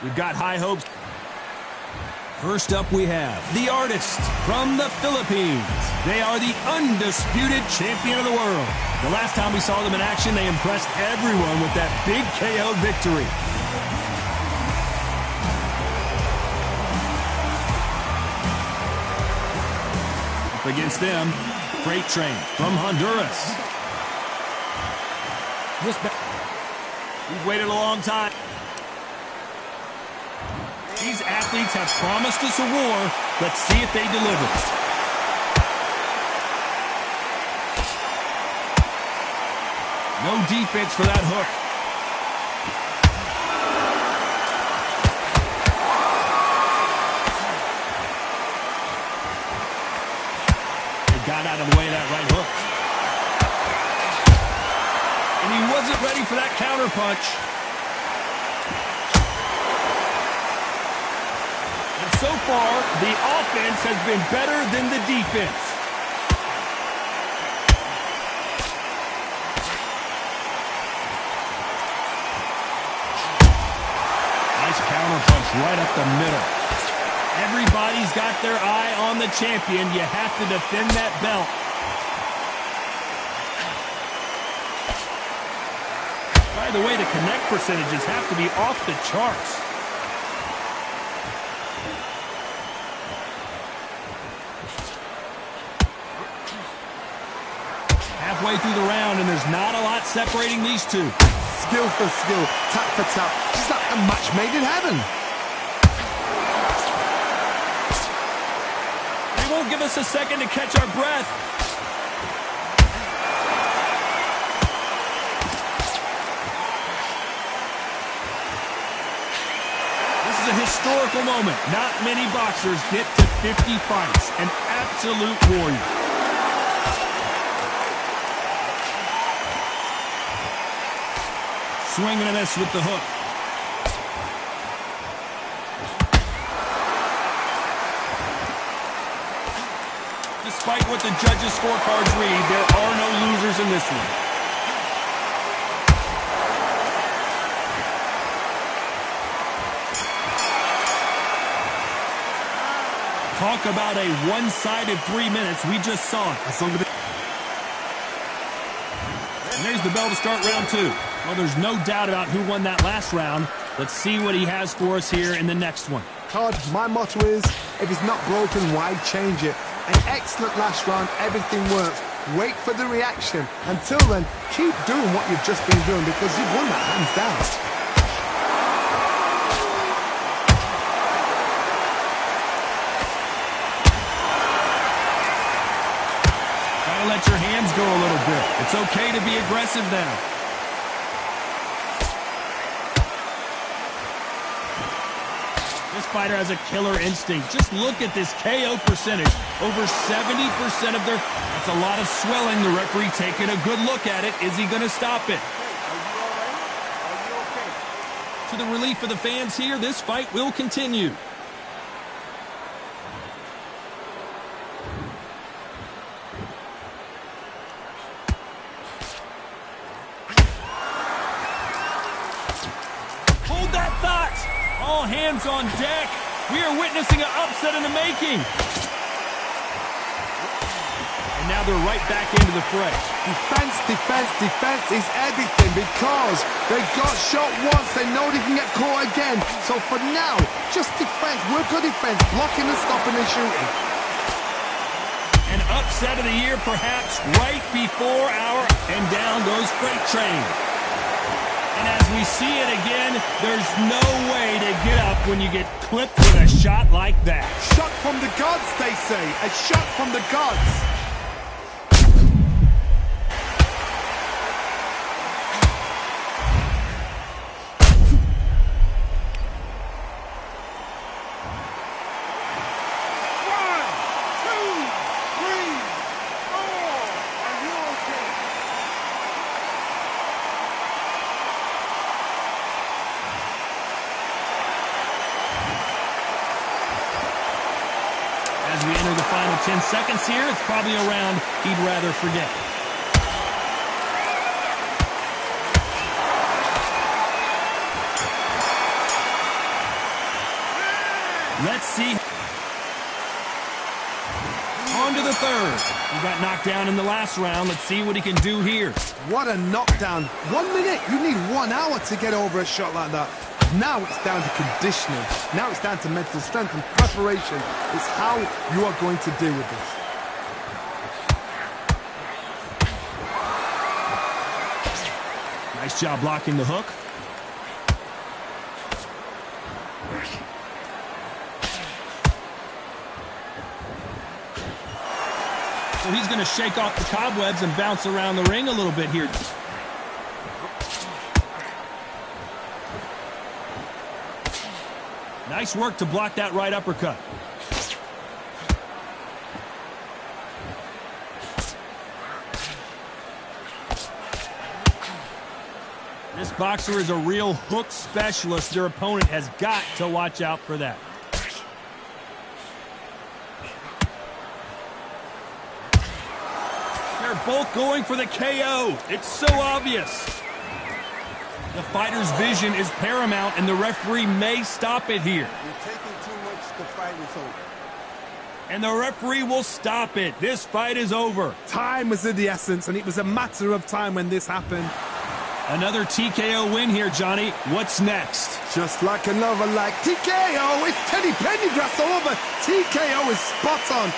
We've got high hopes. First up we have the Artist from the Philippines. They are the undisputed champion of the world. The last time we saw them in action, they impressed everyone with that big KO victory. Up against them, Freight Train from Honduras. We've waited a long time. These athletes have promised us a war. Let's see if they deliver. No defense for that hook. They got out of the way of that right hook. And he wasn't ready for that counter punch. So far, the offense has been better than the defense. Nice counter punch right up the middle. Everybody's got their eye on the champion. You have to defend that belt. By the way, the connect percentages have to be off the charts. Halfway through the round, and there's not a lot separating these two. Skill for skill, tap for tap, just like a match made in heaven. They won't give us a second to catch our breath. This is a historical moment. Not many boxers get to 50 fights. An absolute warrior. Swinging a miss with the hook. Despite what the judges' scorecards read, there are no losers in this one. Talk about a one-sided 3 minutes. We just saw it. And there's the bell to start round two. Well, there's no doubt about who won that last round. Let's see what he has for us here in the next one. Todd, my motto is, if it's not broken, why change it? An excellent last round, everything works. Wait for the reaction. Until then, keep doing what you've just been doing because you've won that hands down. Gotta let your hands go a little bit. It's okay to be aggressive now. This fighter has a killer instinct. Just look at this KO percentage. Over 70% of their... That's a lot of swelling. The referee taking a good look at it. Is he going to stop it? To the relief of the fans here, this fight will continue. Hold that thought! All hands on deck. We are witnessing an upset in the making. And now they're right back into the fray. Defense, defense, defense is everything because they got shot once. They know they can get caught again. So for now, just defense. Work on defense. Blocking and stopping and shooting. An upset of the year, perhaps, right before our... And down goes Freight Train. And as we see it again, there's no way to get up when you get clipped with a shot like that. Shot from the gods, they say. A shot from the gods. Another 10 seconds here. It's probably a round he'd rather forget. Let's see. On to the third. He got knocked down in the last round. Let's see what he can do here. What a knockdown. 1 minute. You need 1 hour to get over a shot like that. Now it's down to conditioning. Now it's down to mental strength and preparation. It's how you are going to deal with this. Nice job blocking the hook. So he's going to shake off the cobwebs and bounce around the ring a little bit here. Nice work to block that right uppercut. This boxer is a real hook specialist. Their opponent has got to watch out for that. They're both going for the KO. It's so obvious. The fighter's vision is paramount, and the referee may stop it here. You're taking too much. The fight is over. And the referee will stop it. This fight is over. Time was of the essence, and it was a matter of time when this happened. Another TKO win here, Johnny. What's next? Just like another like TKO. It's Teddy Pendergrass all over. TKO is spot on.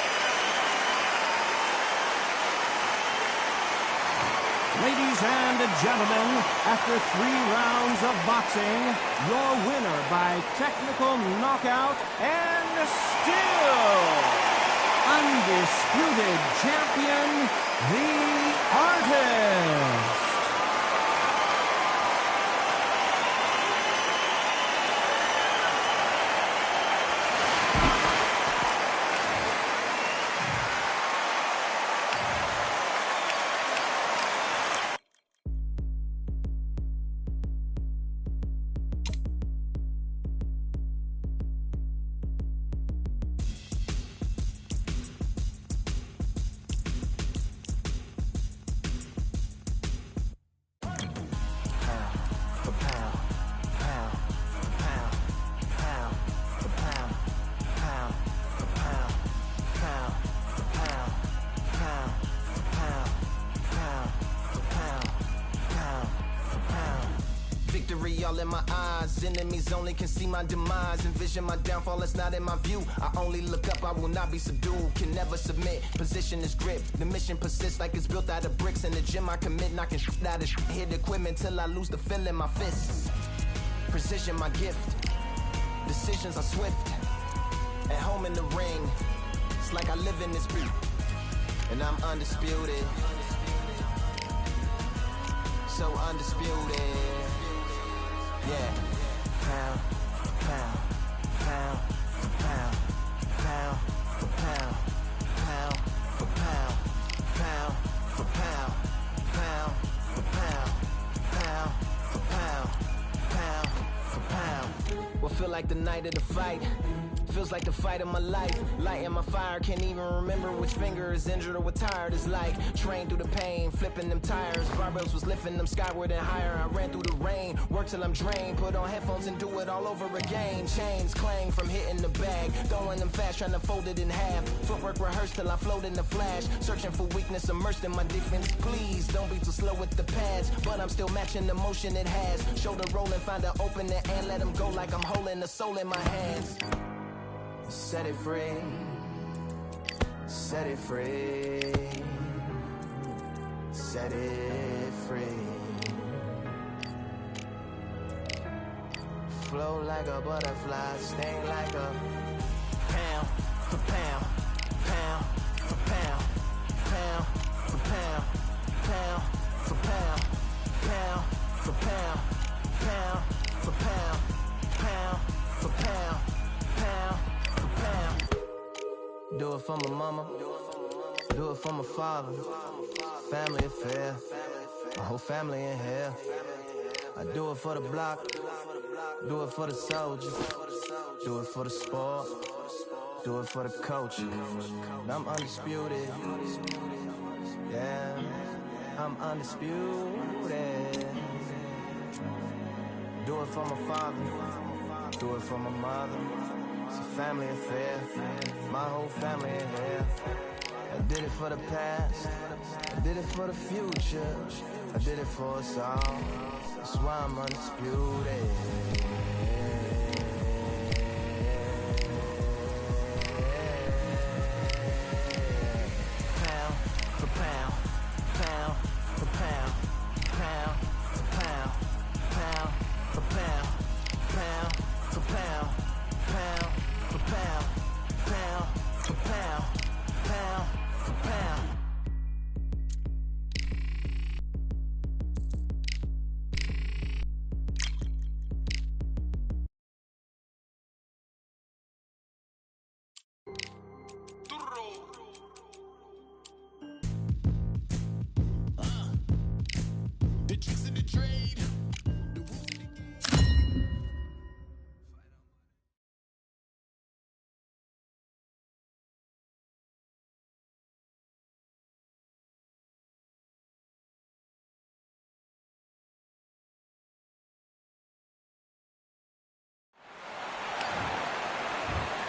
Ladies and gentlemen, after 3 rounds of boxing, your winner by technical knockout and still undisputed champion, the Artist. Victory all in my eyes. Enemies only can see my demise. Envision my downfall, it's not in my view. I only look up, I will not be subdued. Can never submit, position is grip. The mission persists like it's built out of bricks. In the gym I commit, knocking shit out of shit. Hit equipment till I lose the feel in my fists. Precision my gift. Decisions are swift. At home in the ring, it's like I live in this beat. And I'm undisputed. So undisputed. Yeah. Pound, pound, pound, pound, pound, for pound, pound, for pound, pound, for pound, pound, for pound, pound, for pound, pound, for pound. What feel like the night of the fight? Feels like the fight of my life. Lighting my fire, can't even remember which finger is injured or what tired is like. Trained through the pain, flipping them tires. Barbells was lifting them skyward and higher. I ran through the rain, worked till I'm drained. Put on headphones and do it all over again. Chains clang from hitting the bag. Throwing them fast, trying to fold it in half. Footwork rehearsed till I float in the flash. Searching for weakness, immersed in my defense. Please, don't be too slow with the pads. But I'm still matching the motion it has. Shoulder rolling, find an opening and let them go like I'm holding the soul in my hands. Set it free, set it free, set it free. Flow like a butterfly, sting like a pound for pound, pound for pound, pound for pound, pound for pound, pound for pound, pound for pound, pound for pound, pound. Do it for my mama, do it for my father. Family affair, my whole family in here. I do it for the block, do it for the soldiers, do it for the sport, Do it for the culture. And I'm undisputed. Yeah, I'm undisputed. Do it for my father. Do it for my mother. It's a family affair. My whole family is here. I did it for the past. I did it for the future. I did it for us all. That's why I'm undisputed. Pound for pound, pound for pound, pound for pound, pound for pound, pound for pound, pound for pound, pound for pound, pound for pound.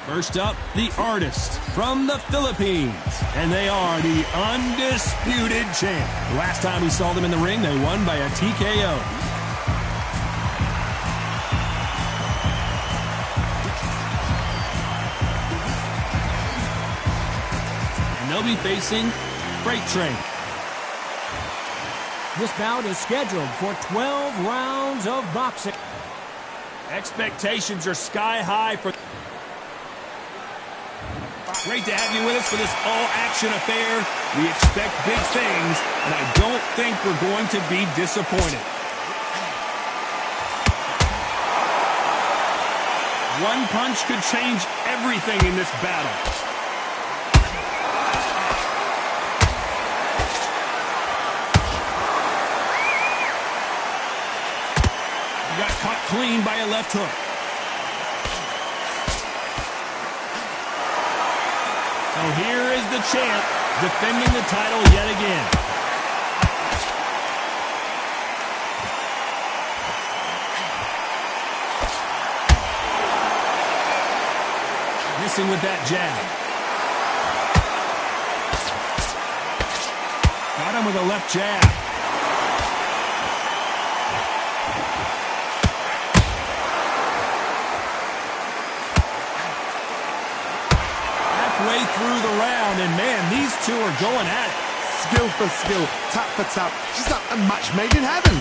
First up, the Artist from the Philippines. And they are the Undisputed champ. Last time we saw them in the ring, they won by a TKO. And they'll be facing Freight Train. This bout is scheduled for 12 rounds of boxing. Expectations are sky high for... Great to have you with us for this all-action affair. We expect big things, and I don't think we're going to be disappointed. One punch could change everything in this battle. He got caught clean by a left hook. So here is the champ defending the title yet again. Missing with that jab. Got him with a left jab. Way through the round, and man, these two are going at it. Skill for skill, tap for tap. Just like a match made in heaven.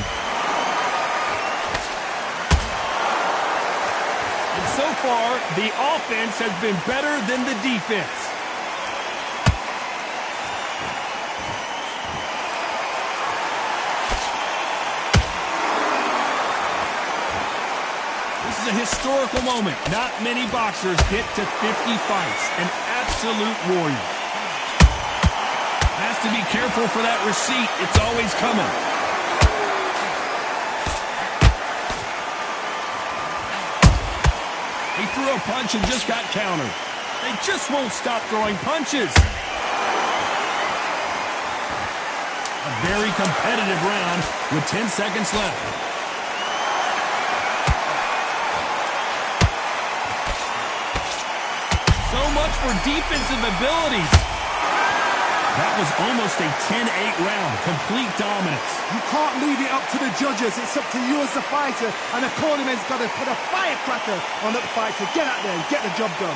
And so far, the offense has been better than the defense. This is a historical moment. Not many boxers get to 50 fights. An absolute warrior. Has to be careful for that receipt. It's always coming. He threw a punch and just got countered. They just won't stop throwing punches. A very competitive round with 10 seconds left. So much for defensive abilities. That was almost a 10-8 round. Complete dominance. You can't leave it up to the judges. It's up to you as the fighter. And the cornerman's got to put a firecracker on that fight to get out there and get the job done.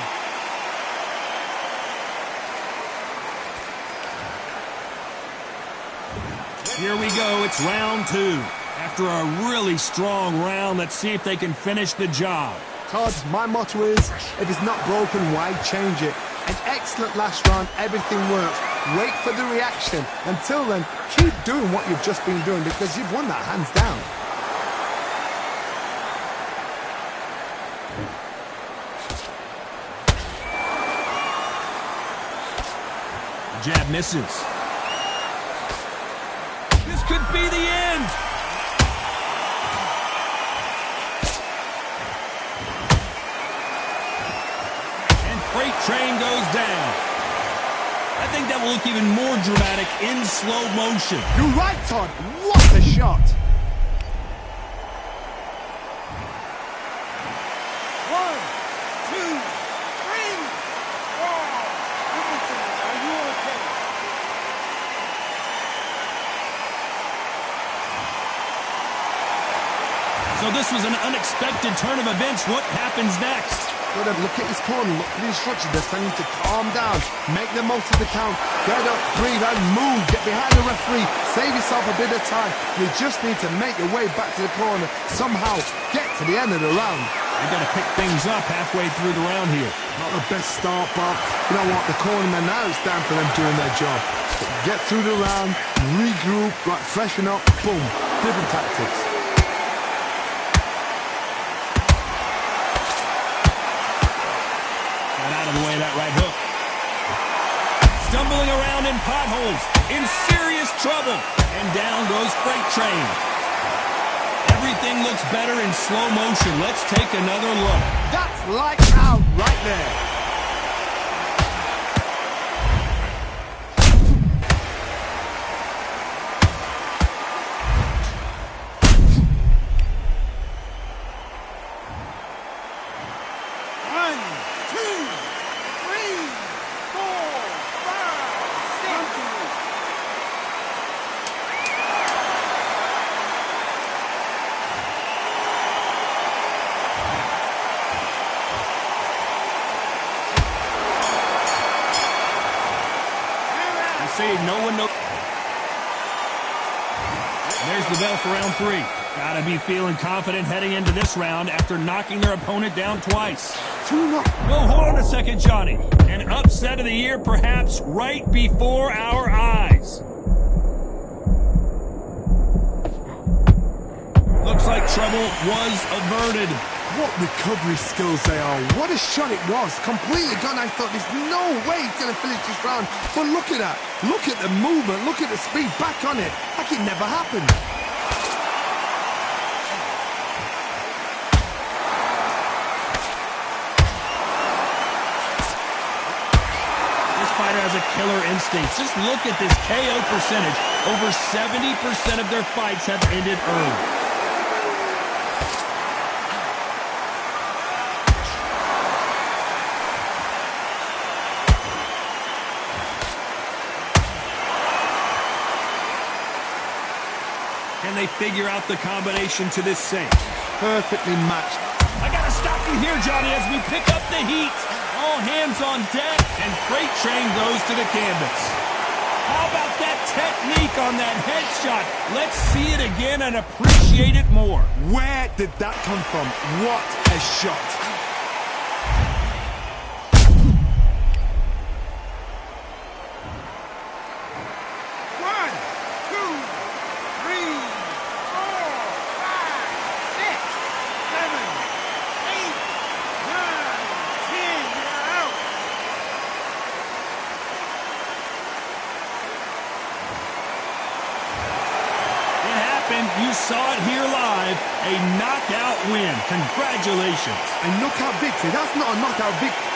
Here we go. It's round two. After a really strong round, let's see if they can finish the job. Todd, my motto is, if it's not broken, why change it? An excellent last round, everything works. Wait for the reaction. Until then, keep doing what you've just been doing because you've won that hands down. Jab misses. This could be the end. And freight train goes down. I think that will look even more dramatic in slow motion. You're right, Todd. What a shot. One, two, three, four. Listen, are you okay? So this was an unexpected turn of events. What happens next? Look at his corner, look at the instructions. They're telling you to calm down, make the most of the count, get up, breathe, and move. Get behind the referee, save yourself a bit of time. You just need to make your way back to the corner, somehow get to the end of the round. They're going to pick things up halfway through the round here. Not the best start, Bob. You don't want the cornerman now. It's time for them doing their job. But get through the round, regroup, right, freshen up, boom. Different tactics. Out of the way of that right hook. Stumbling around in potholes, in serious trouble, and down goes Freight Train. Everything looks better in slow motion. Let's take another look. That's lights out right there. No one knows. There's the bell for round 3. Gotta be feeling confident heading into this round after knocking their opponent down twice. Well, hold on a second, Johnny. An upset of the year, perhaps, right before our eyes. Looks like trouble was averted. What recovery skills they are. What a shot it was. Completely gone. I thought there's no way he's going to finish this round. But look at that. Look at the movement. Look at the speed. Back on it. Like it never happened. This fighter has a killer instinct. Just look at this KO percentage. Over 70% of their fights have ended early. Can they figure out the combination to this sink? Perfectly matched. I gotta stop you here, Johnny, as we pick up the heat. All hands on deck, and Freight Train goes to the canvas. How about that technique on that headshot? Let's see it again and appreciate it more. Where did that come from? What a shot. You saw it here live, a knockout win. Congratulations. A knockout victory? That's not a knockout victory.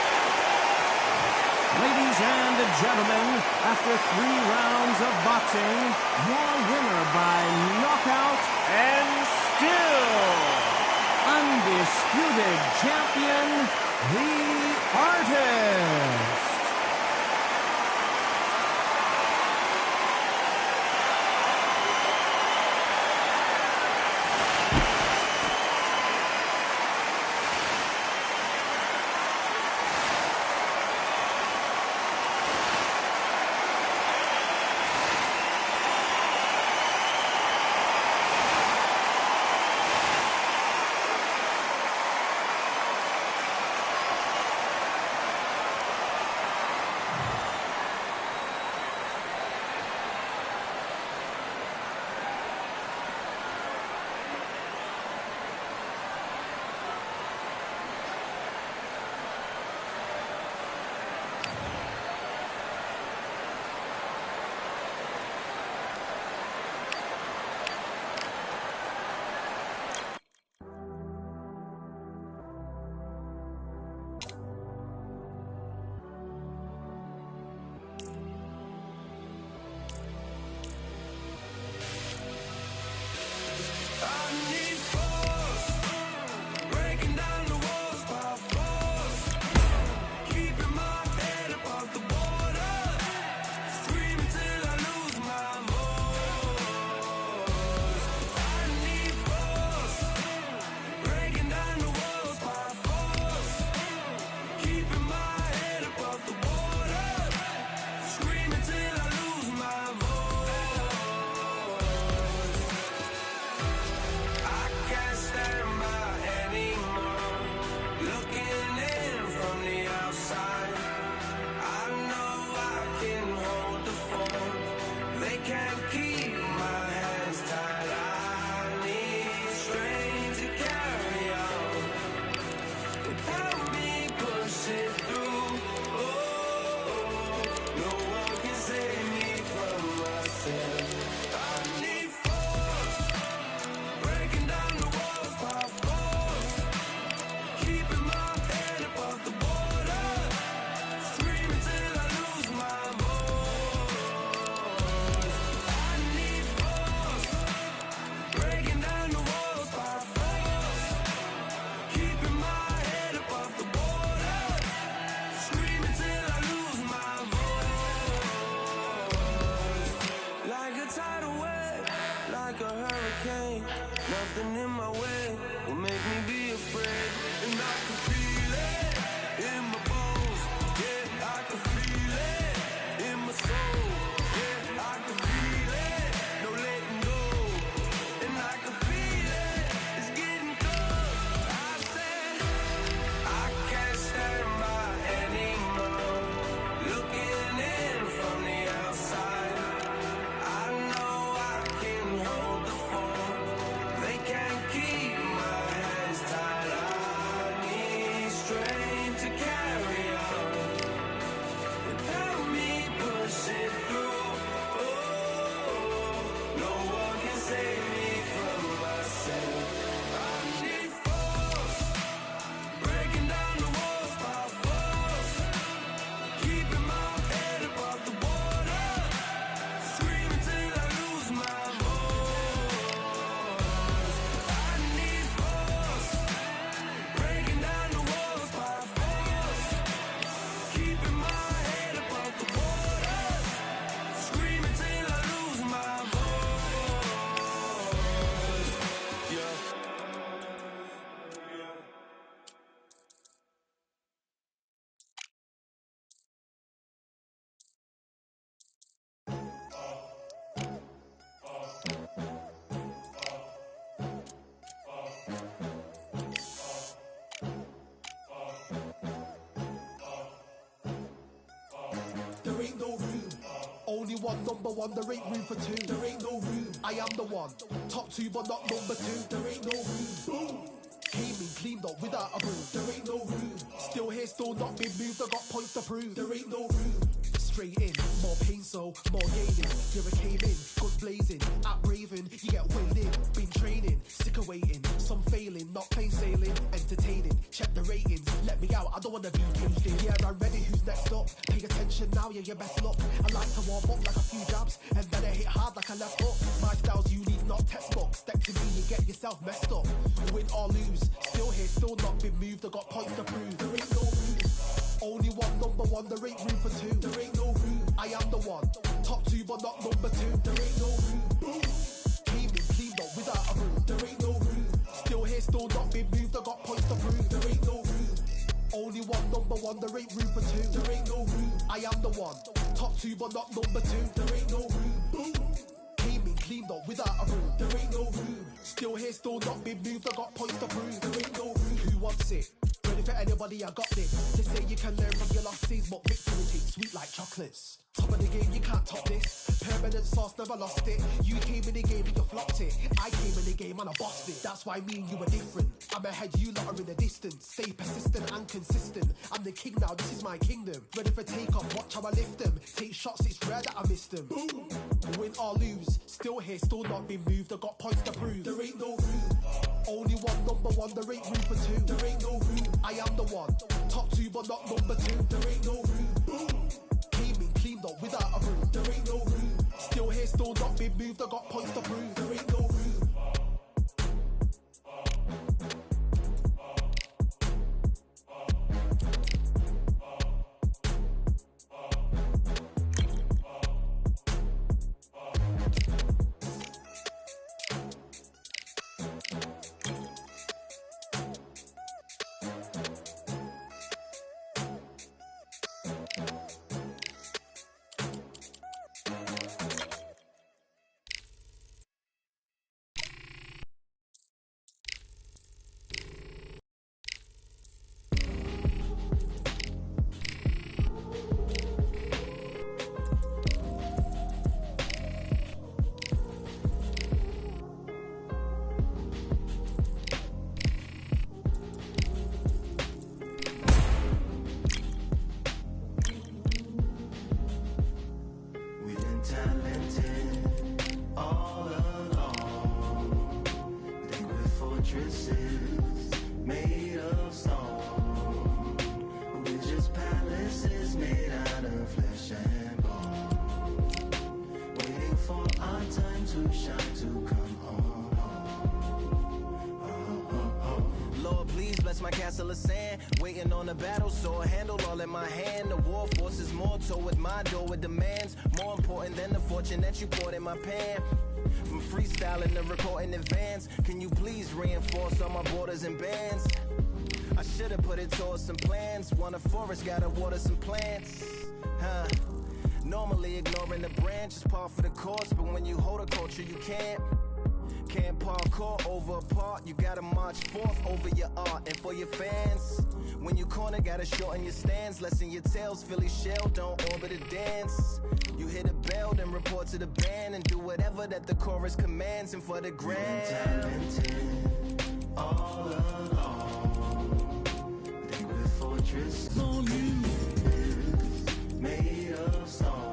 Ladies and gentlemen, after 3 rounds of boxing, your winner by knockout and still undisputed champion, the Artist. one, number one, there ain't room for two. There ain't no room. I am the one. Top two, but not number two. There ain't no room. Boom. Came in, cleaned up without a broom. There ain't no room. Still here, still not been moved. I got points to prove. There ain't no room. Straight in, more pain, so more gaining. Never came in, guns blazing. At Raven, you get weighed in. Been training, sick of waiting. Some failing, not plain sailing. Entertaining, check the ratings. Let me out, I don't wanna be caged in. Yeah, I'm ready, who's next up? Pay attention now, yeah, you best look. I like to warm up like a few jabs, and then I hit hard like a left hook. My style's unique, not textbook. Step to me, you get yourself messed up. Win or lose, still here, still not been moved. I got points to prove. There ain't no room. Only one, number one, there ain't room for two. There ain't no room. I am the one. Top two, but not number two. There ain't no room. Boom. Came in, cleaned up without a broom. There ain't no room. Still here, still not been moved. I got points to prove. There ain't no room. Only one, number one, there ain't room for two. There ain't no room. I am the one. Top two, but not number two. There ain't no room. Boom. Came in, cleaned up without a broom. There ain't no room. Still here, still not been moved. I got points to prove. There ain't no room. Who wants it? Ready for anybody, I got this. They say you can learn from your losses, but victory tastes sweet like chocolates. Top of the game, you can't top this. Permanent sauce, never lost it. You came in the game and you flopped it. I came in the game and I bossed it. That's why me and you are different. I'm ahead, you lot are in the distance. Stay persistent and consistent. I'm the king now, this is my kingdom. Ready for takeoff, watch how I lift them. Take shots, it's rare that I miss them. Boom. Win or lose, still here, still not been moved. I got points to prove. There ain't no room. Only one, number one, there ain't room for two. There ain't no room. I am the one. Top two, but not number two. There ain't no room. Boom. Came in, cleaned up without a broom. There ain't no room. Still here, still not been moved. I got points to prove. There ain't no room. Made of stone, we're just palaces made out of flesh and bone, waiting for our time to shine, to come home. Lord, please bless my castle of sand. Waiting on a battle sword, handle all in my hand. The war force is mortal with my door with demands. More important than the fortune that you poured in my pan. From freestyling to recording advance, can you please reinforce all my borders and bands? I should've put it towards some plans. Want a forest, gotta water some plants. Normally ignoring the branch is par for the course, but when you hold a culture you can't parkour over a part. You gotta march forth over your art. And for your fans, when you corner, gotta shorten your stance. Lessen your tails, Philly shell, don't orbit a dance. You hit a bell, then report to the band and do whatever that the chorus commands. And for the grand, Talented all along, liquid fortress made of stone.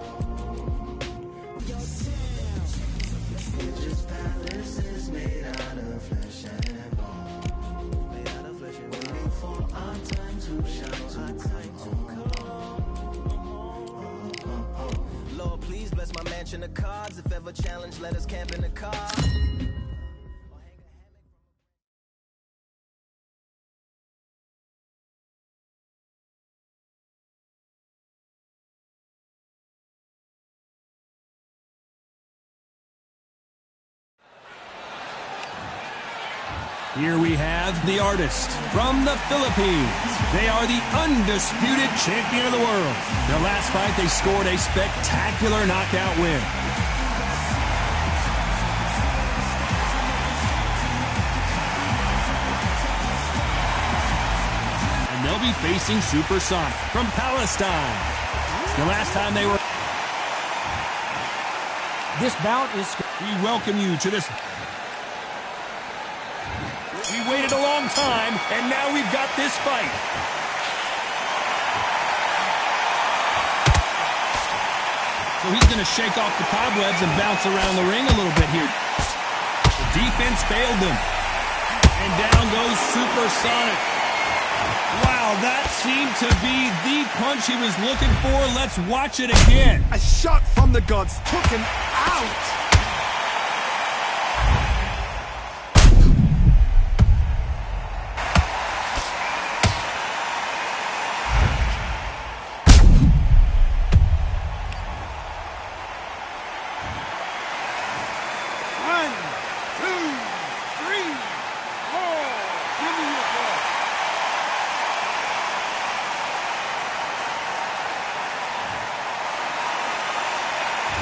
We're just palaces made out of flesh and bone, waiting for our time to shine, to come home. Lord, please bless my mansion of cards. If ever challenged, let us camp in the car. Here we have the artist from the Philippines. They are the undisputed champion of the world. Their last fight, they scored a spectacular knockout win. And they'll be facing Supersonic from Palestine. The last time they were... This bout is... We welcome you to this. We waited a long time, and now we've got this fight. So he's going to shake off the cobwebs and bounce around the ring a little bit here. The defense failed them. And down goes Supersonic. Wow, that seemed to be the punch he was looking for. Let's watch it again. A shot from the gods took him out.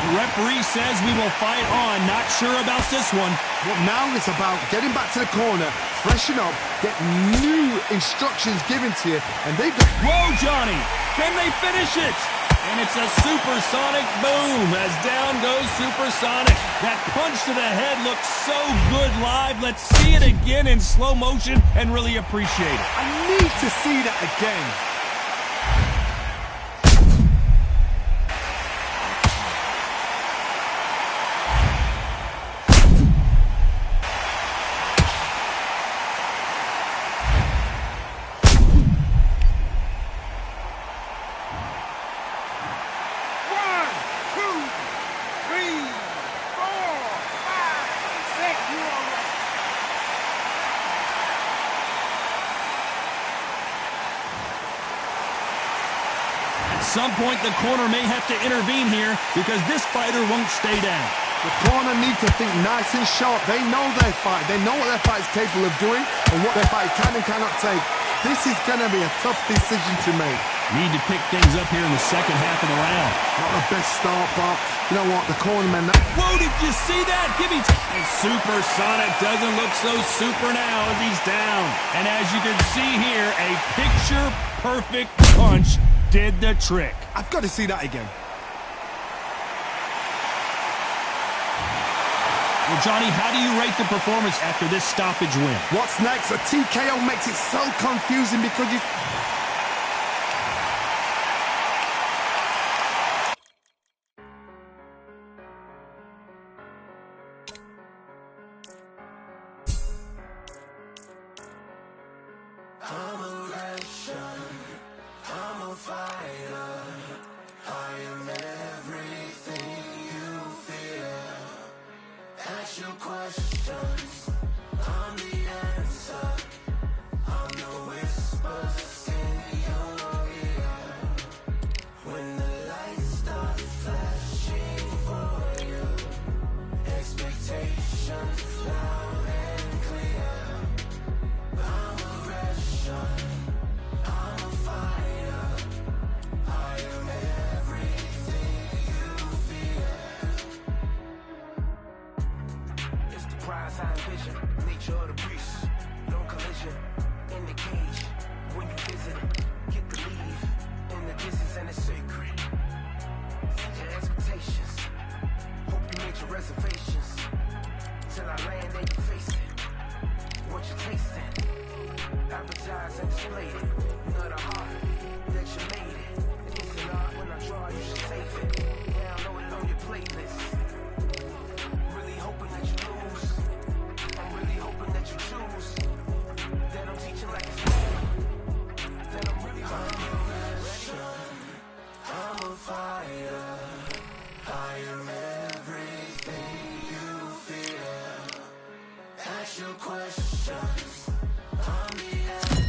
The referee says we will fight on. Not sure about this one. Well, now it's about getting back to the corner, freshen up, get new instructions given to you, and they've got... Whoa, Johnny! Can they finish it? And it's a supersonic boom as down goes Supersonic. That punch to the head looks so good live. Let's see it again in slow motion and really appreciate it. I need to see that again. At some point, the corner may have to intervene here because this fighter won't stay down. The corner need to think nice and sharp. They know their fight. They know what their fight is capable of doing and what their fight can and cannot take. This is going to be a tough decision to make. Need to pick things up here in the second half of the round. Not the best start, but you know what? The cornerman... Whoa, did you see that? Give me... And Supersonic doesn't look so super now as he's down. And as you can see here, a picture-perfect punch did the trick. I've got to see that again. Well, Johnny, how do you rate the performance after this stoppage win? What's next? A TKO makes it so confusing because you... Nature of the beast, no collision in the cage. When you visit it, get the leave in the distance and it's sacred. Set your expectations, hope you made your reservations. Till I land and you face it, what you tasting. Advertise and display it, know the heart that you made it. It's an art when I draw, you should save it. Download it on your playlist. Really hoping that you lose. I'm really hoping that you choose. That I'm teaching like it's new. That I'm really I'm a fighter. I am everything you fear. Ask your questions. I'm the answer.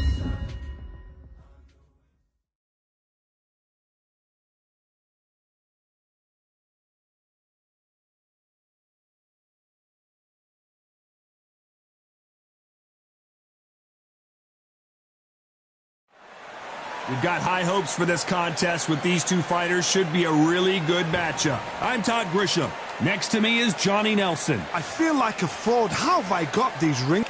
We've got high hopes for this contest with these two fighters. Should be a really good matchup. I'm Todd Grisham. Next to me is Johnny Nelson. I feel like a fraud. How have I got these rings?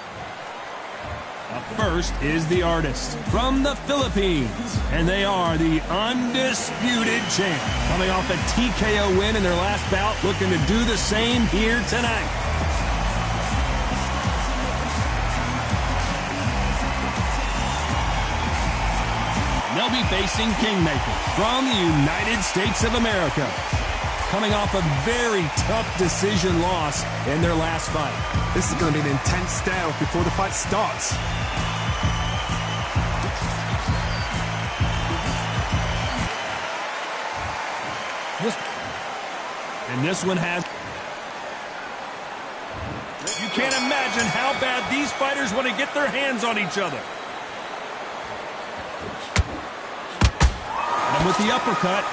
First is the Artist from the Philippines, and they are the Undisputed champ. Coming off a TKO win in their last bout, looking to do the same here tonight. They'll be facing Kingmaker from the United States of America, coming off a very tough decision loss in their last fight. This is going to be an intense stare before the fight starts. And this one has... You can't imagine how bad these fighters want to get their hands on each other. And with the uppercut.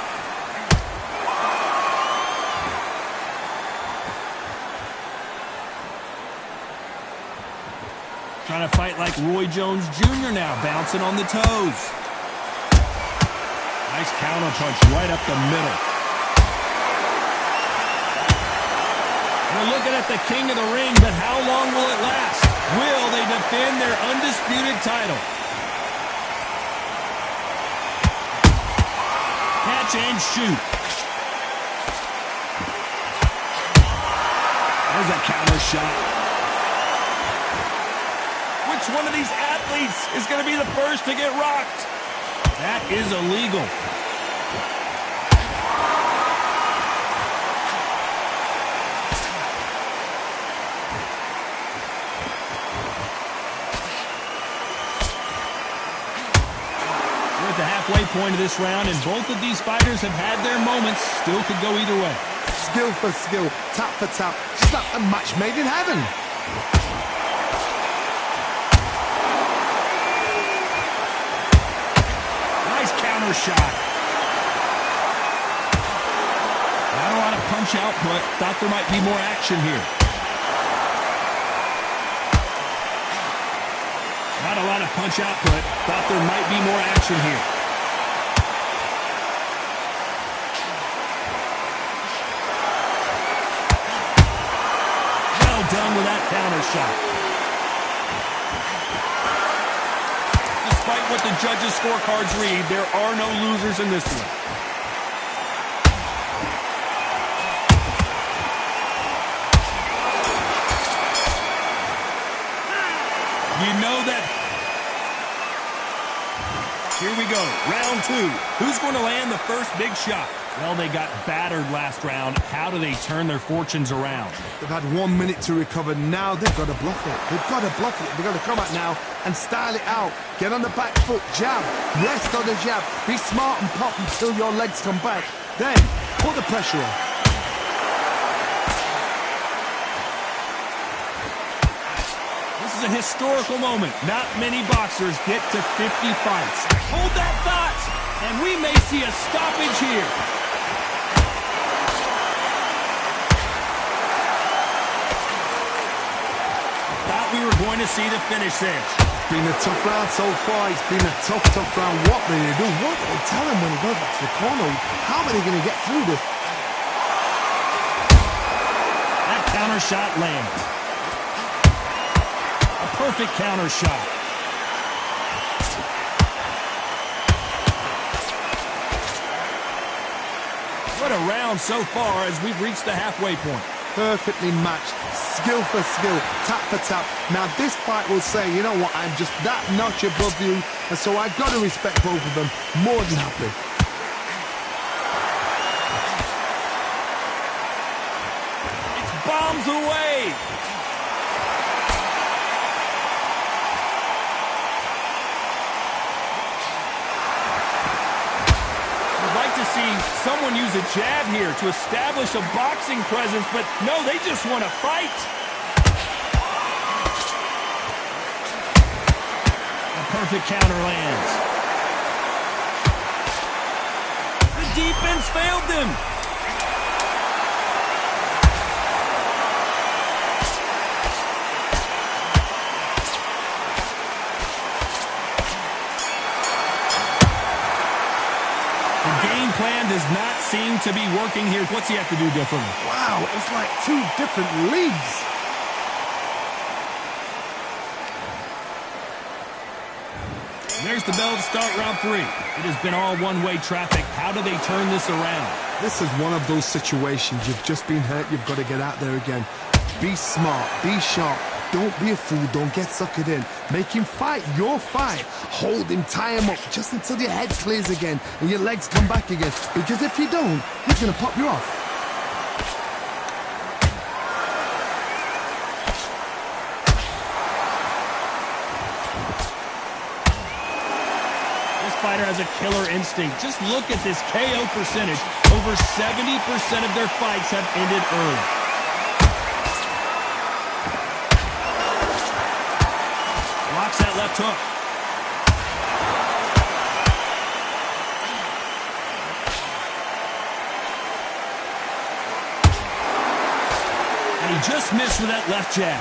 Trying to fight like Roy Jones Jr. now, bouncing on the toes. Nice counter punch right up the middle. We're looking at the king of the ring, but how long will it last? Will they defend their undisputed title? Catch and shoot. There's a counter shot. Which one of these athletes is going to be the first to get rocked? That is illegal. We're at the halfway point of this round, and both of these fighters have had their moments. Still could go either way. Skill for skill, tap for tap, just like a match made in heaven. Nice counter shot. Not a lot of punch output. Thought there might be more action here. Not a lot of punch output. Thought there might be more action here. Well done with that counter shot. Despite what the judges' scorecards read, there are no losers in this one. You know that. Here we go, round two. Who's going to land the first big shot? Well, they got battered last round. How do they turn their fortunes around? They've had 1 minute to recover. Now they've got to bluff it. They've got to bluff it. They've got to come out now and style it out. Get on the back foot, jab. Rest on the jab. Be smart and pop until your legs come back. Then, put the pressure on. This is a historical moment. Not many boxers get to 50 fights. Hold that thought, and we may see a stoppage here. Thought we were going to see the finish there. Been a tough round so far. It's been a tough round. What are they going to do? What will they tell him when he goes back to the corner? How are they going to get through this? That counter shot lands. A perfect counter shot. What a round so far as we've reached the halfway point. Perfectly matched, skill for skill, tap for tap. Now this fight will say, you know what, I'm just that notch above you, and so I've got to respect both of them more than happy. It's bombs away. To see someone use a jab here to establish a boxing presence, but no, they just want to fight. A perfect counter lands. The defense failed them. Plan does not seem to be working here. What's he have to do differently? Wow, it's like two different leagues. There's the bell to start round 3. It has been all one-way traffic. How do they turn this around? This is one of those situations. You've just been hurt. You've got to get out there again. Be smart. Be sharp. Don't be a fool. Don't get suckered in. Make him fight your fight. Hold him, tie him up just until your head clears again and your legs come back again. Because if you don't, he's going to pop you off. This fighter has a killer instinct. Just look at this KO percentage. Over 70% of their fights have ended early. Blocks that left hook. And he just missed with that left jab.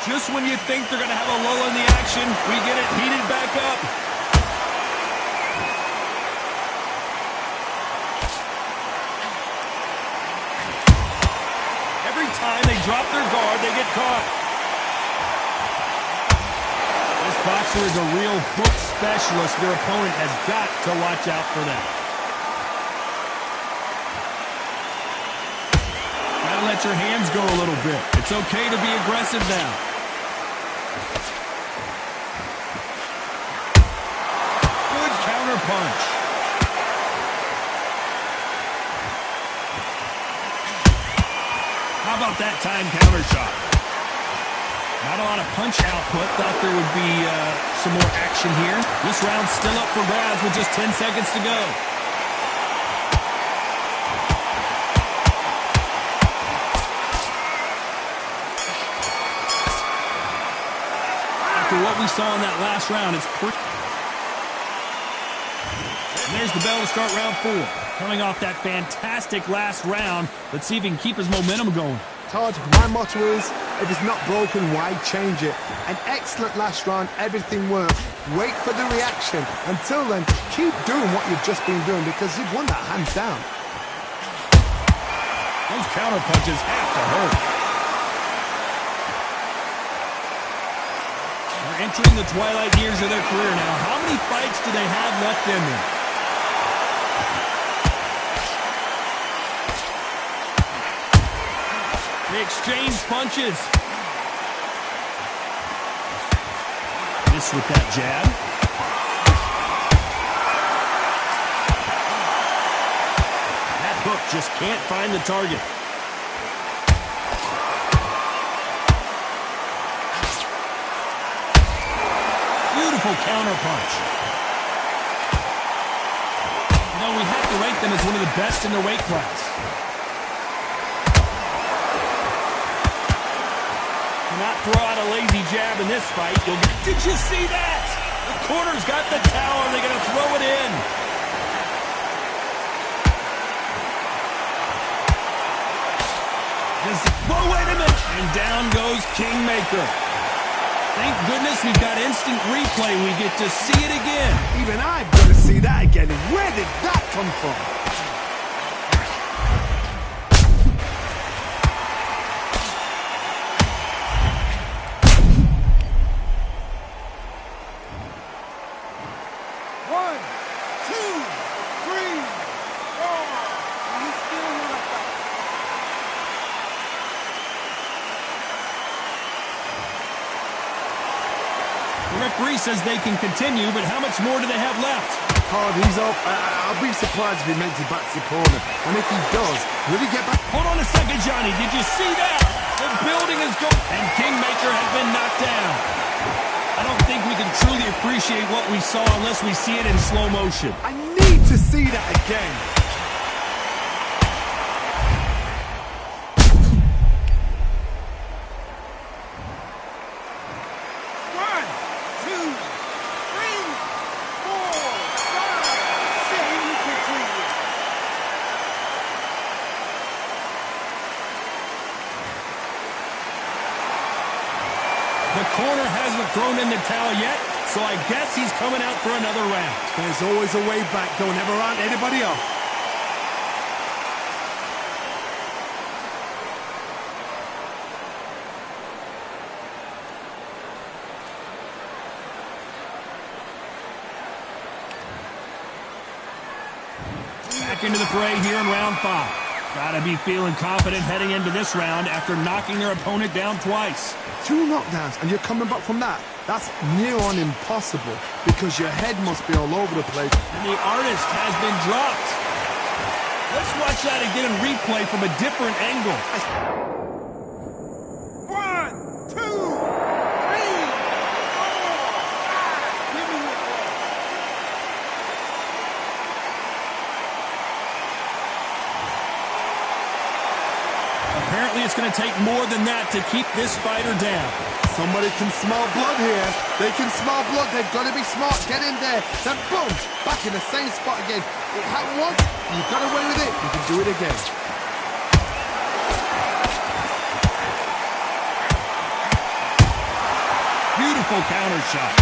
Just when you think they're going to have a lull in the action, we get it heated back up. Every time they drop their guard, they get caught. This boxer is a real hook specialist. Their opponent has got to watch out for that. Gotta let your hands go a little bit. It's okay to be aggressive now. Good counter punch. How about that time counter shot? Not a lot of punch output. Thought there would be some more action here. This round's still up for grabs with just 10 seconds to go. After what we saw in that last round, it's pretty... And there's the bell to start round 4. Coming off that fantastic last round, let's see if he can keep his momentum going. Todd, my motto is, if it's not broken, why change it? An excellent last round, everything worked. Wait for the reaction. Until then, keep doing what you've just been doing because you've won that hands down. Those counter punches have to hurt. They're entering the twilight years of their career now. How many fights do they have left in them? They exchange punches. This with that jab. That hook just can't find the target. Beautiful counter punch. You know, we have to rank them as one of the best in their weight class. Not throw out a lazy jab in this fight. Did you see that? The corner's got the towel. They're going to throw it in. Whoa, wait a minute. And down goes Kingmaker. Thank goodness we've got instant replay. We get to see it again. Even I've got to see that again. Where did that come from? The referee says they can continue, but how much more do they have left? Hard, he's up. I'll be surprised if he makes it back to the corner. And if he does, will he get back? Hold on a second, Johnny. Did you see that? The building is going, and Kingmaker has been knocked down. I don't think we can truly appreciate what we saw unless we see it in slow motion. I need to see that again. The corner hasn't thrown in the towel yet, so I guess he's coming out for another round. There's always a way back. Don't ever round anybody off. back into the fray here in round 5. Gotta be feeling confident heading into this round after knocking their opponent down twice. 2 knockdowns and you're coming back from that. That's near on impossible because your head must be all over the place. And the artist has been dropped. Let's watch that again in replay from a different angle. 1, 2, 3, 4, 5. Give me your ball. Apparently it's going to take more than that to keep this fighter down. Somebody can smell blood here. They can smell blood. They've got to be smart. Get in there. Then boom, back in the same spot again. It happened once. You got away with it. You can do it again. Beautiful counter shot.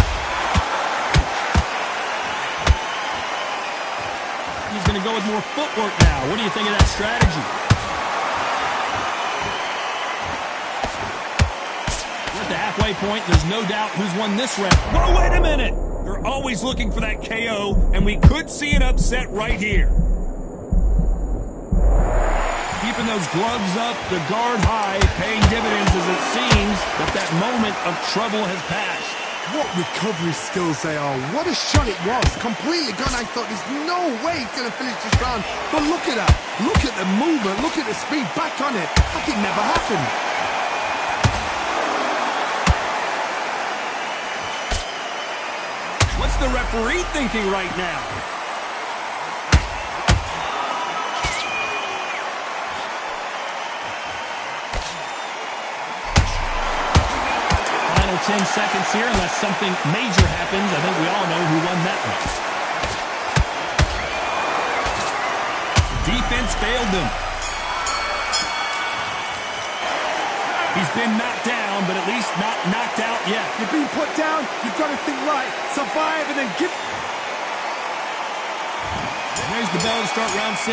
He's going to go with more footwork now. What do you think of that strategy? We're at the halfway point. There's no doubt who's won this round. Whoa, wait a minute. They're always looking for that KO, and we could see an upset right here. Keeping those gloves up, the guard high, paying dividends as it seems that moment of trouble has passed. What recovery skills they are. What a shot it was. Completely gone. I thought there's no way he's going to finish this round. But look at that. Look at the movement. Look at the speed. Back on it. Like it never happened. What's the referee thinking right now? Final 10 seconds here, unless something major happens. I think we all know who won that one. Defense failed them. He's been knocked down, but at least not knocked out yet. You've been put down. You've got to think right. Survive and then give... There's the bell to start round 6.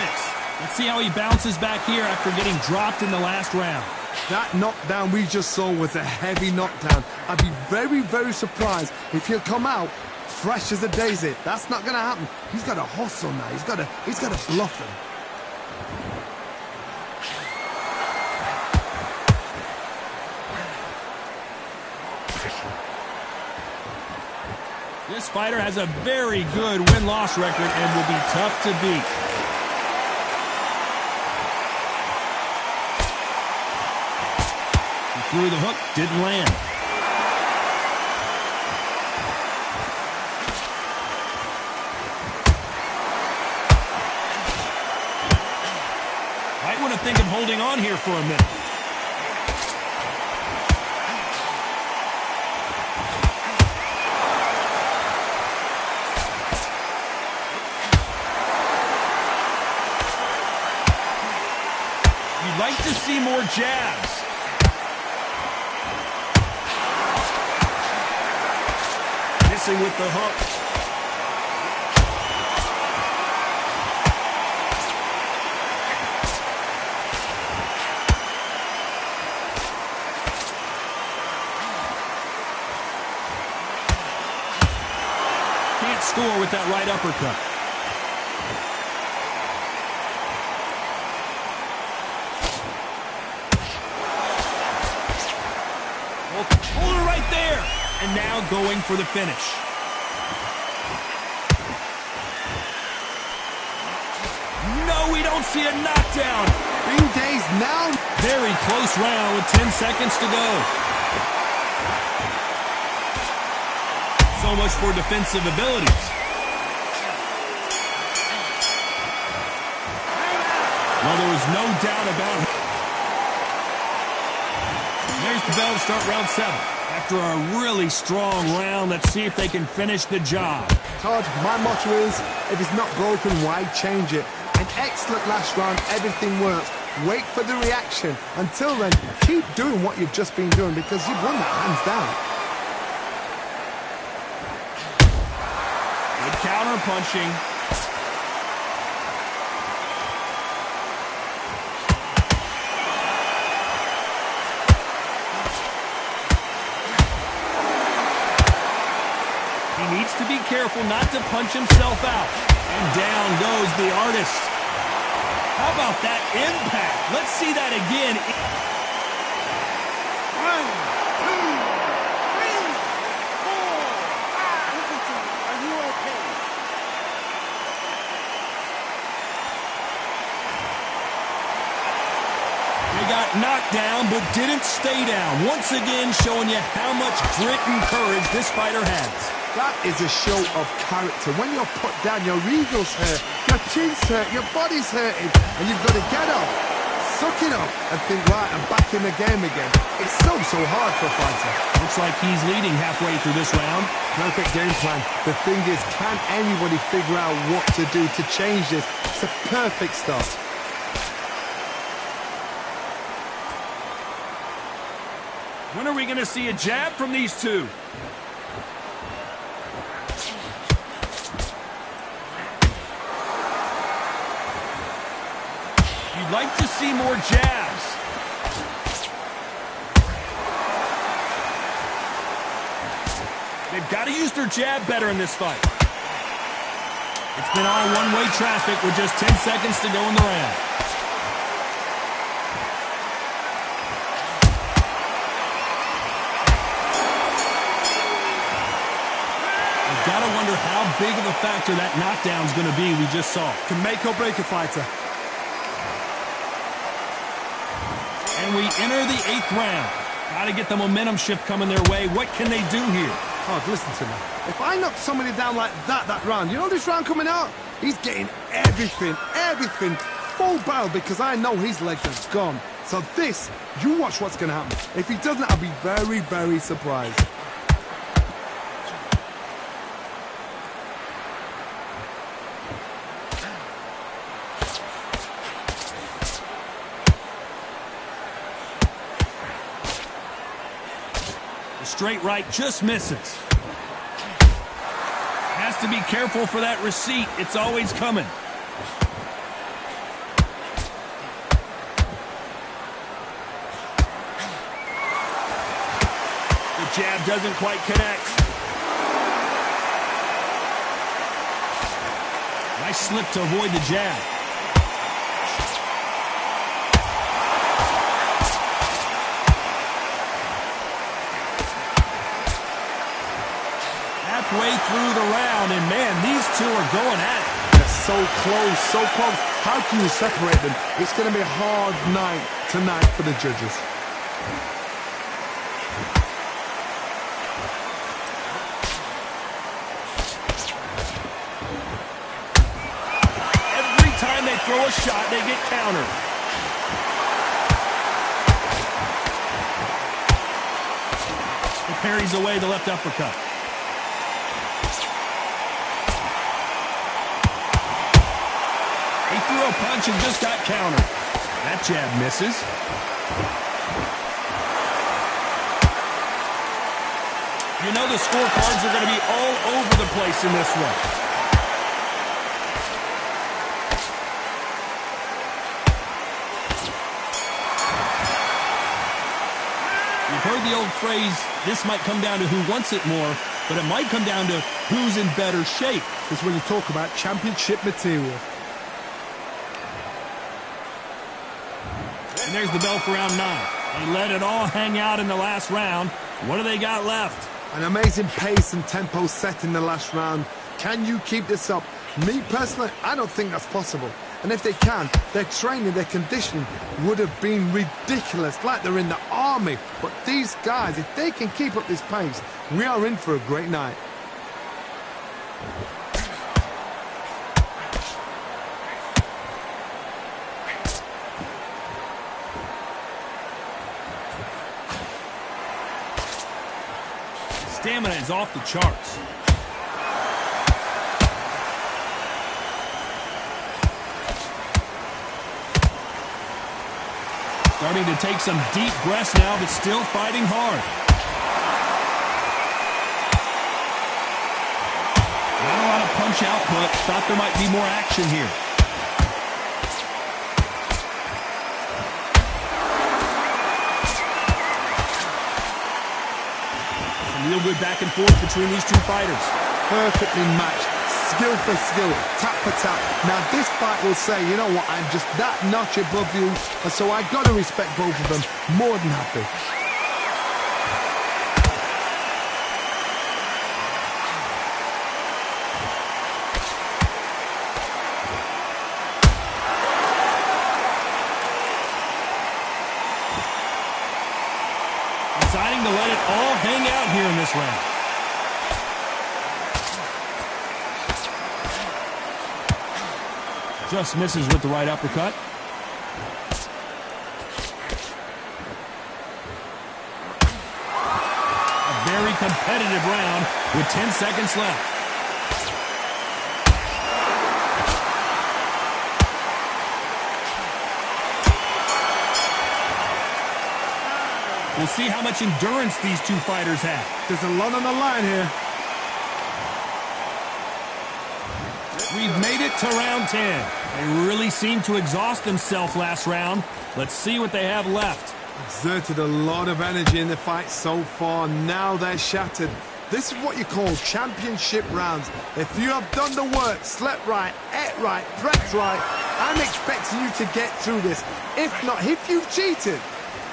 Let's see how he bounces back here after getting dropped in the last round. That knockdown we just saw was a heavy knockdown. I'd be very, very surprised if he'll come out fresh as a daisy. That's not going to happen. He's got to hustle now. He's got to bluff him. This fighter has a very good win-loss record and will be tough to beat. He threw the hook, didn't land. Might want to think of holding on here for a minute. Like to see more jabs. Missing with the hook. Can't score with that right uppercut. Hold it right there. And now going for the finish. No, we don't see a knockdown. Bing days now. Very close round with 10 seconds to go. So much for defensive abilities. Well, there was no doubt about it. There's the bell to start round 7. After a really strong round, let's see if they can finish the job. Todd, my motto is, if it's not broken, why change it? An excellent last round, everything works. Wait for the reaction. Until then, keep doing what you've just been doing because you've won that hands down. Good counter punching. He needs to be careful not to punch himself out. And down goes the artist. How about that impact? Let's see that again. 1, 2, 3, 4, 5. Listen to me. Are you okay? They got knocked down but didn't stay down. Once again showing you how much grit and courage this fighter has. That is a show of character. When you're put down, your ego's hurt, your chin's hurt, your body's hurting, and you've got to get up, suck it up, and think, right, I'm back in the game again. It's so hard for a fighter. Looks like he's leading halfway through this round. Perfect game plan. The thing is, can anybody figure out what to do to change this? It's a perfect start. When are we going to see a jab from these two? You'd like to see more jabs. They've got to use their jab better in this fight. It's been all one-way traffic with just 10 seconds to go in the round. You've got to wonder how big of a factor that knockdown is going to be we just saw. Can make or break a fighter. And we enter the 8th round. Got to get the momentum shift coming their way. What can they do here? Oh, listen to me. If I knock somebody down like that round, you know this round coming out? He's getting everything, full barrel, because I know his legs are gone. So this, you watch what's going to happen. If he doesn't, I'll be very, very surprised. Straight right just misses. Has to be careful for that receipt. It's always coming. The jab doesn't quite connect. Nice slip to avoid the jab. Halfway through the round, and man, these two are going at it. They're so close, so close. How can you separate them? It's going to be a hard night tonight for the judges. Every time they throw a shot, they get countered. He parries away the left uppercut. He threw a punch and just got countered. That jab misses. You know the scorecards are going to be all over the place in this one. You've heard the old phrase, this might come down to who wants it more, but it might come down to who's in better shape. It's when you talk about championship material. And there's the bell for round 9. They let it all hang out in the last round. What do they got left? An amazing pace and tempo set in the last round. Can you keep this up? Me personally, I don't think that's possible. And if they can, their training, their conditioning would have been ridiculous, like they're in the army. But these guys, if they can keep up this pace, we are in for a great night. Stamina is off the charts. Starting to take some deep breaths now, but still fighting hard. Not a lot of punch output. Thought there might be more action here. Real good back and forth between these two fighters. perfectly matched. Skill for skill, tap for tap. Now this fight will say, you know what, I'm just that notch above you, and so I got to respect both of them. More than happy. Deciding to let it all hang out here in this round. Just misses with the right uppercut. A very competitive round with 10 seconds left. We'll see how much endurance these two fighters have. There's a lot on the line here. We've made it to round 10. They really seemed to exhaust themselves last round. Let's see what they have left. Exerted a lot of energy in the fight so far. Now they're shattered. This is what you call championship rounds. If you have done the work, slept right, ate right, prepped right, I'm expecting you to get through this. If not, if you've cheated,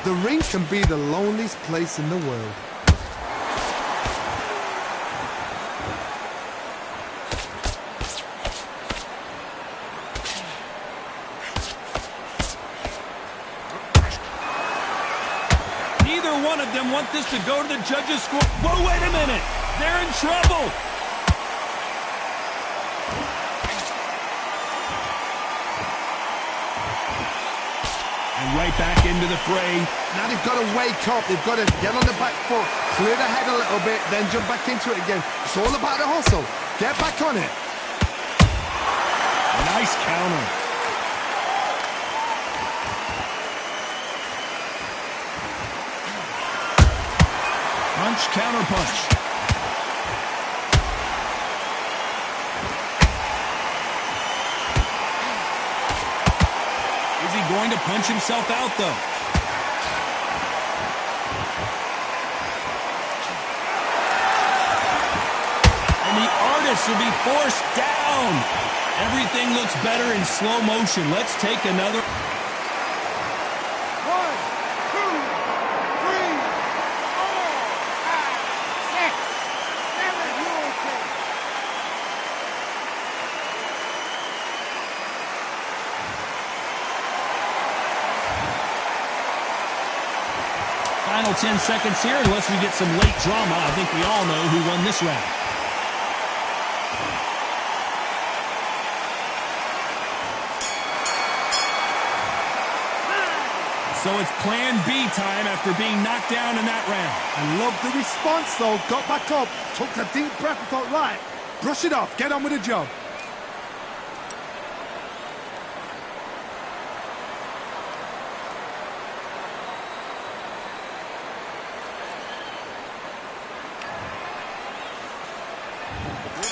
the ring can be the loneliest place in the world. One of them want this to go to the judges' score. Whoa, wait a minute. They're in trouble. And right back into the fray. Now they've got to wake up. They've got to get on the back foot, clear the head a little bit, then jump back into it again. It's all about the hustle. Get back on it. Nice counter. Punch, counter punch. Is he going to punch himself out, though? And the artist will be forced down. Everything looks better in slow motion. Let's take another. 10 seconds here, unless we get some late drama. I think we all know who won this round. So it's plan B time after being knocked down in that round. I love the response, though. Got back up, took a deep breath and thought, right, brush it off, get on with the job.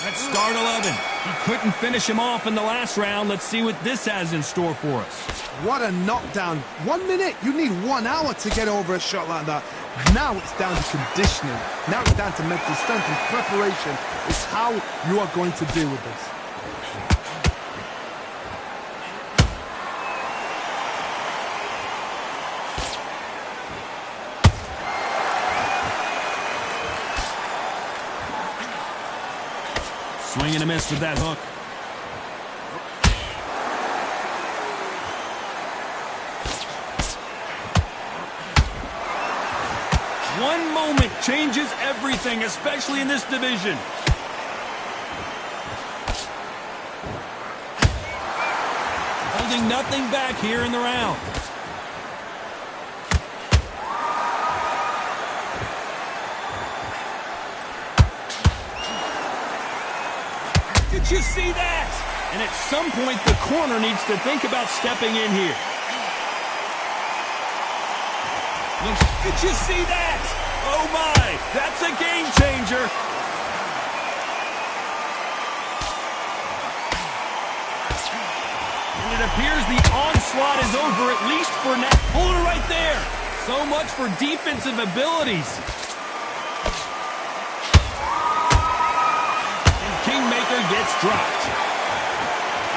That's start 11. He couldn't finish him off in the last round. Let's see what this has in store for us. What a knockdown. 1 minute. You need 1 hour to get over a shot like that. Now it's down to conditioning. Now it's down to mental strength and preparation. It's how you are going to deal with this. Swing and a miss with that hook. One moment changes everything, especially in this division. Holding nothing back here in the round. Did you see that? And at some point, the corner needs to think about stepping in here. Did you see that? Oh my, that's a game changer. And it appears the onslaught is over, at least for now. Hold it right there. So much for defensive abilities. dropped.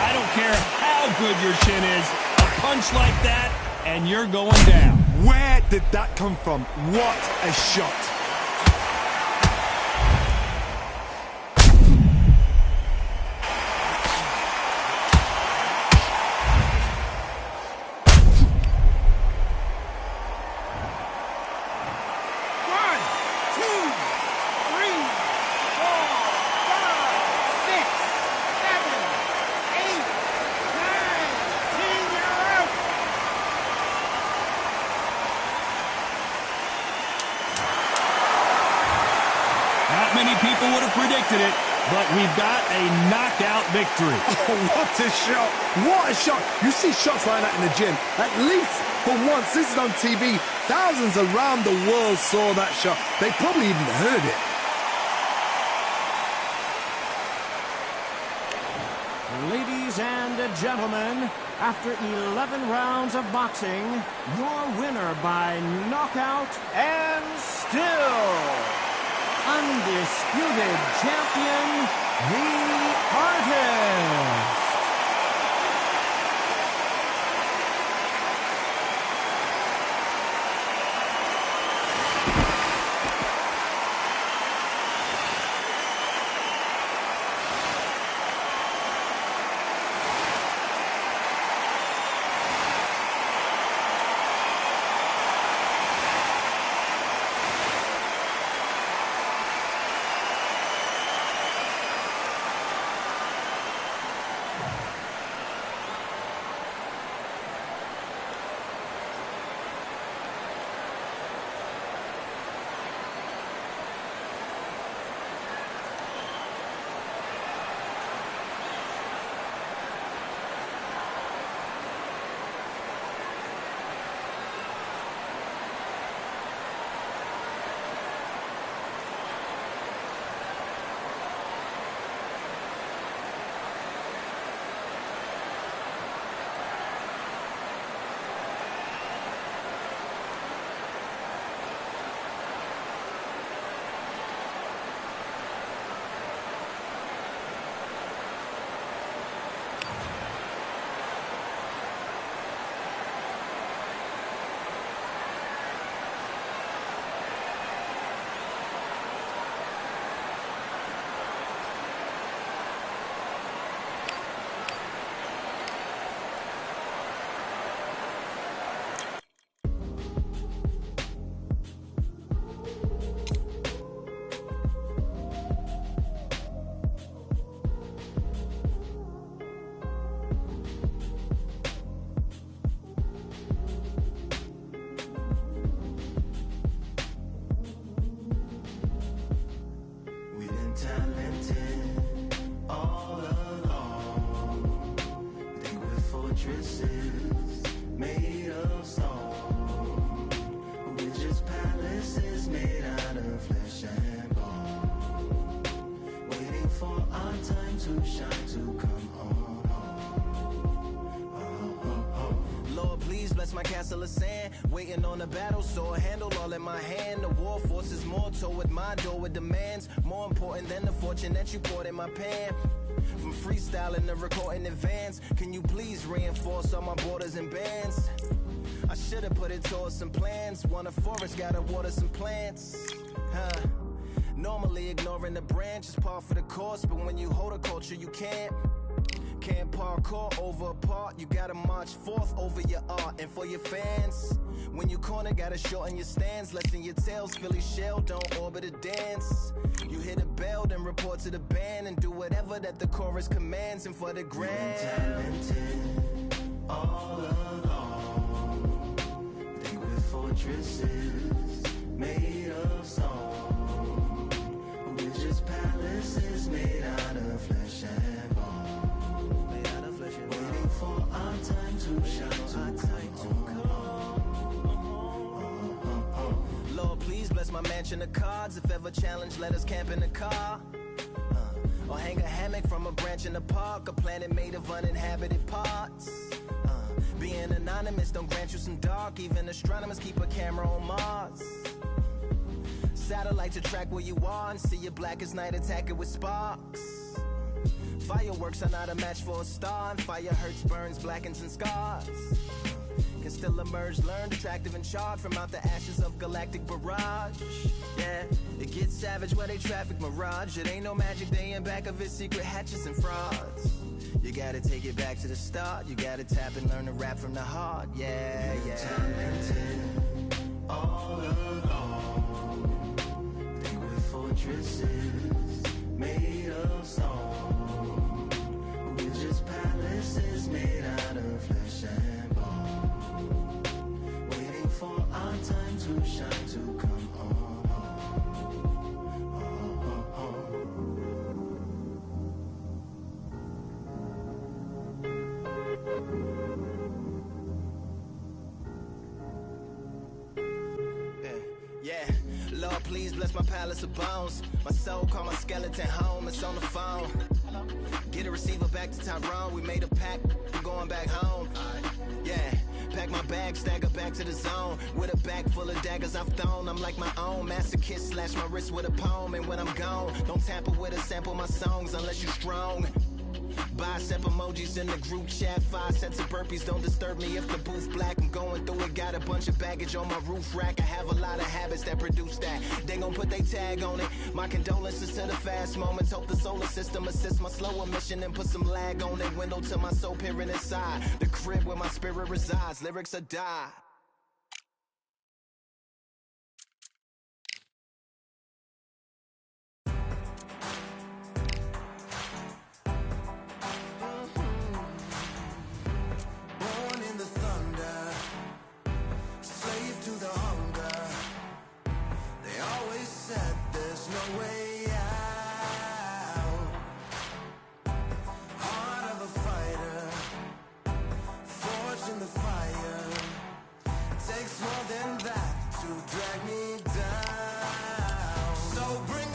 I don't care how good your chin is, a punch like that, and you're going down. Where did that come from? What a shot. Many people would have predicted it, but we've got a knockout victory. Oh, what a shot. What a shot. You see shots like that in the gym. At least for once, this is on TV. Thousands around the world saw that shot. They probably even heard it. Ladies and gentlemen, after 11 rounds of boxing, your winner by knockout and still undisputed champion, the Artist. My castle of sand, waiting on a battle, so a handle all in my hand. The war forces more toward my door with demands, more important than the fortune that you poured in my pan. From freestyling to recording advance, can you please reinforce all my borders and bands? I should've put it towards some plans. Want a forest, gotta water some plants. Normally ignoring the branch is par for the course, but when you hold a culture you can't parkour over a part. You gotta march forth over your art. And for your fans, when you corner, gotta shorten your stance. Lessen your tails, Philly shell, don't orbit a dance. You hit a bell, then report to the band, and do whatever that the chorus commands. And for the grand, talented all along. Think we're fortresses made of stone. We're just palaces made out of flesh and bone. Waiting for our time to shine, to come. Lord, please bless my mansion of cards. If ever challenged, let us camp in the car. Or hang a hammock from a branch in the park. A planet made of uninhabited parts. Being anonymous don't grant you some dark. Even astronomers keep a camera on Mars. Satellite to track where you are and see your black as night, attack it with sparks. Fireworks are not a match for a star, and fire hurts, burns, blackens, and scars. Can still emerge, learned, attractive, and charred from out the ashes of galactic barrage. Yeah, it gets savage where they traffic mirage. It ain't no magic day in back of it, secret hatches and frauds. You gotta take it back to the start. You gotta tap and learn to rap from the heart. Yeah, yeah. Talented all along. They were fortresses made of stone. We're just palaces made out of flesh and bone, waiting for our time to shine, to come on. Yeah, Lord, please bless my palace of bones. My soul call my skeleton home, it's on the phone. Get a receiver back to Tyrone. We made a pact, we're going back home. Yeah, pack my bag, stagger back to the zone. With a bag full of daggers I've thrown. I'm like my own masochist, slash my wrist with a poem. And when I'm gone, don't tamper with or sample my songs unless you strong. Bicep emojis in the group chat, 5 sets of burpees, don't disturb me if the booth black. I'm going through it, got a bunch of baggage on my roof rack. I have a lot of habits that produce that. They gon' put they tag on it. My condolences to the fast moments. Hope the solar system assists my slower mission and put some lag on it. Window to my soul peering inside the crib where my spirit resides. Lyrics are die. Born in the thunder, slave to the hunger. They always said there's no way out. Heart of a fighter, forged in the fire. Takes more than that to drag me down. So bring